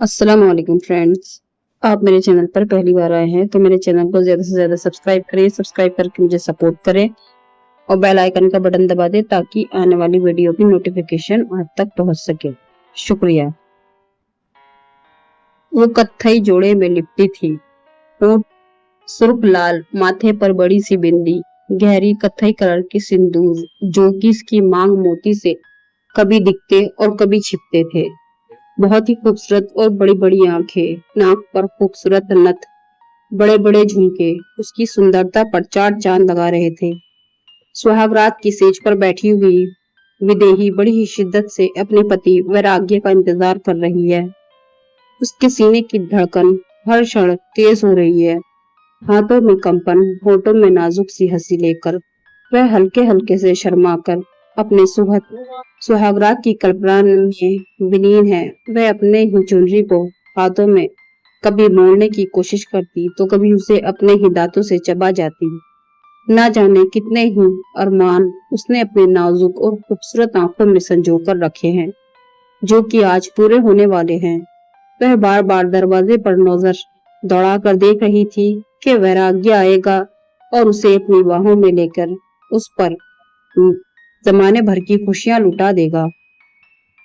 अस्सलाम वालेकुम फ्रेंड्स। आप मेरे चैनल पर पहली बार आए हैं तो मेरे चैनल को ज्यादा से ज्यादा सब्सक्राइब करें। सब्सक्राइब करके मुझे सपोर्ट करें और बेल आइकन का बटन दबा दें ताकि आने वाली वीडियो की नोटिफिकेशन आप तक पहुंच सके। शुक्रिया। वो कत्थई जोड़े में लिपटी थी, होंठ सुर्ख लाल, माथे पर बड़ी सी बिंदी, गहरी कत्थई कलर की सिंदूर जो कि इसकी मांग मोती से कभी दिखते और कभी छिपते थे। बहुत ही खूबसूरत और बड़ी बड़ी आंखें, नाक पर खूबसूरत नथ, बड़े बड़े झुमके उसकी सुंदरता पर चार चांद लगा रहे थे। सुहागरात की सेज पर बैठी हुई विदेही बड़ी ही शिद्दत से अपने पति वैराग्य का इंतजार कर रही है। उसके सीने की धड़कन हर क्षण तेज हो रही है। हाथों में कंपन, होठों में नाजुक सी हंसी लेकर वह हल्के हल्के से शर्माकर अपने सुहागरात की कल्पना में विलीन है। वह अपने ही चुनरी को हाथों में कभी मोड़ने की कोशिश करती तो कभी उसे अपने ही दांतों से चबा जाती। ना जाने कितने ही अरमान उसने अपने नाजुक और खूबसूरत आंखों में संजो कर रखे हैं जो कि आज पूरे होने वाले हैं। वह बार बार दरवाजे पर नजर दौड़ा कर देख रही थी कि वैराग्य आएगा और उसे अपनी बाहों में लेकर उस पर जमाने भर की खुशियां लुटा देगा।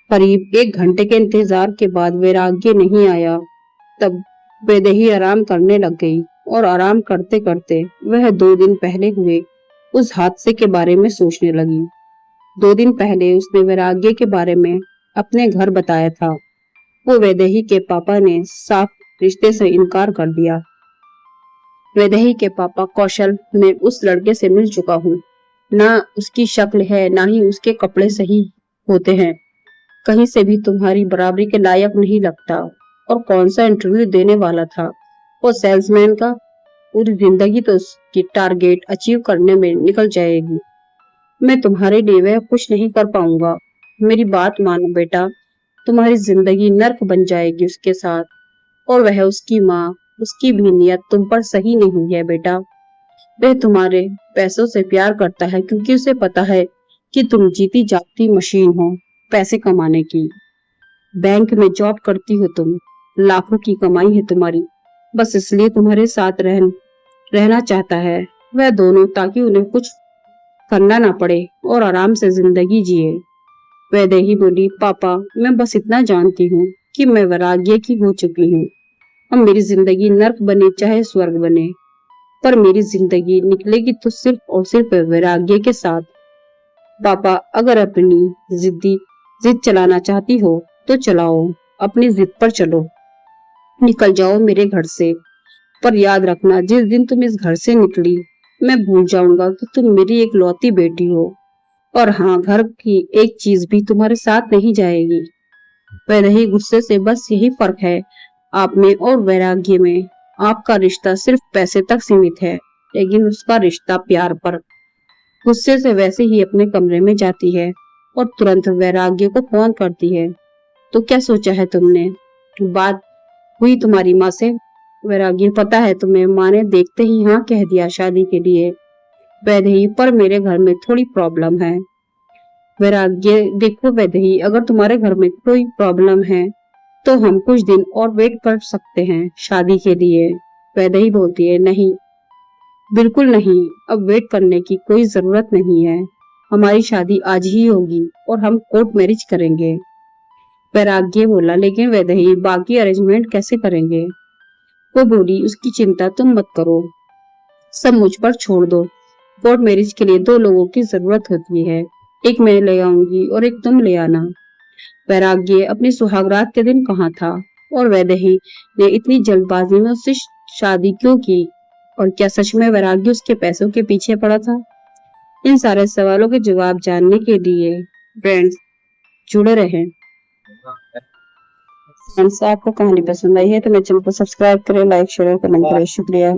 करीब 1 घंटे के इंतजार के बाद वैराग्य नहीं आया। तब बेदही आराम करने लग गई और आराम करते करते वह 2 दिन पहले हुए उस हादसे के बारे में सोचने लगी। 2 दिन पहले उसने वैराग्य के बारे में अपने घर बताया था। वो वैदेही के पापा ने साफ रिश्ते से इनकार कर दिया। वैदेही के पापा कौशल, मैं उस लड़के से मिल चुका हूँ। ना उसकी शक्ल है, ना ही उसके कपड़े सही होते हैं। कहीं से भी तुम्हारी बराबरी के लायक नहीं लगता। और कौन सा इंटरव्यू देने वाला था वो सेल्समैन का। पूरी जिंदगी तो उसकी टारगेट अचीव करने में निकल जाएगी। मैं तुम्हारे लिए वह कुछ नहीं कर पाऊंगा। मेरी बात मानो बेटा, तुम्हारी जिंदगी नर्क बन जाएगी उसके साथ। और वह उसकी माँ, उसकी भी नीयत तुम पर सही नहीं है बेटा। वह तुम्हारे पैसों से प्यार करता है क्योंकि उसे पता है कि तुम जीती जागती मशीन हो पैसे कमाने की। बैंक में जॉब करती हो तुम, लाखों की कमाई है तुम्हारी, बस इसलिए तुम्हारे साथ रहना चाहता है वह दोनों, ताकि उन्हें कुछ करना ना पड़े और आराम से जिंदगी जिए। वैदेही बोली, पापा मैं बस इतना जानती हूँ कि मैं वैराग्य की हो चुकी हूँ। अब मेरी जिंदगी नर्क बने चाहे स्वर्ग बने, पर मेरी जिंदगी निकलेगी तो सिर्फ और सिर्फ वैराग्य के साथ। पापा अगर अपनी जिद चलाना चाहती हो तो चलाओ, अपनी जिद पर चलो, निकल जाओ मेरे घर से। पर याद रखना, जिस दिन तुम इस घर से निकली मैं भूल जाऊंगा कि तुम मेरी एक लौती बेटी हो। और हाँ, घर की एक चीज भी तुम्हारे साथ नहीं जाएगी। वैदेही गुस्से से, बस यही फर्क है आप में और वैराग्य में। आपका रिश्ता सिर्फ पैसे तक सीमित है, लेकिन उसका रिश्ता प्यार पर। गुस्से से वैसे ही अपने कमरे में जाती है और तुरंत वैराग्य को फोन करती है। तो क्या सोचा है तुमने? बात हुई तुम्हारी माँ से? वैराग्य, पता है तुम्हें, माँ ने देखते ही हाँ कह दिया शादी के लिए। वैदेही, पर मेरे घर में थोड़ी प्रॉब्लम है। वैराग्य, देखो वैदेही, अगर तुम्हारे घर में कोई प्रॉब्लम है तो हम कुछ दिन और वेट कर सकते हैं शादी के लिए। वैदेही बोलती है, नहीं, बिल्कुल नहीं, अब वेट करने की कोई जरूरत नहीं है। हमारी शादी आज ही होगी और हम कोर्ट मैरिज करेंगे। वैराग्य बोला, लेकिन वैदेही, बाकी अरेंजमेंट कैसे करेंगे? वो बोली, उसकी चिंता तुम मत करो, सब मुझ पर छोड़ दो। कोर्ट मैरिज के लिए 2 लोगों की जरूरत होती है, एक मैं ले आऊंगी और एक तुम ले आना। वैराग्य, अपनी सुहागरात के दिन कहाँ था और वैदेही ने इतनी जल्दबाजी में उससे शादी क्यों की? और क्या सच में वैराग्य उसके पैसों के पीछे पड़ा था? इन सारे सवालों के जवाब जानने के लिए फ्रेंड्स जुड़े रहें। फ्रेंड्स, आपको कहानी पसंद आई है तो मेरे चैनल को सब्सक्राइब करें, लाइक शेयर और कमेंट करें। शुक्रिया।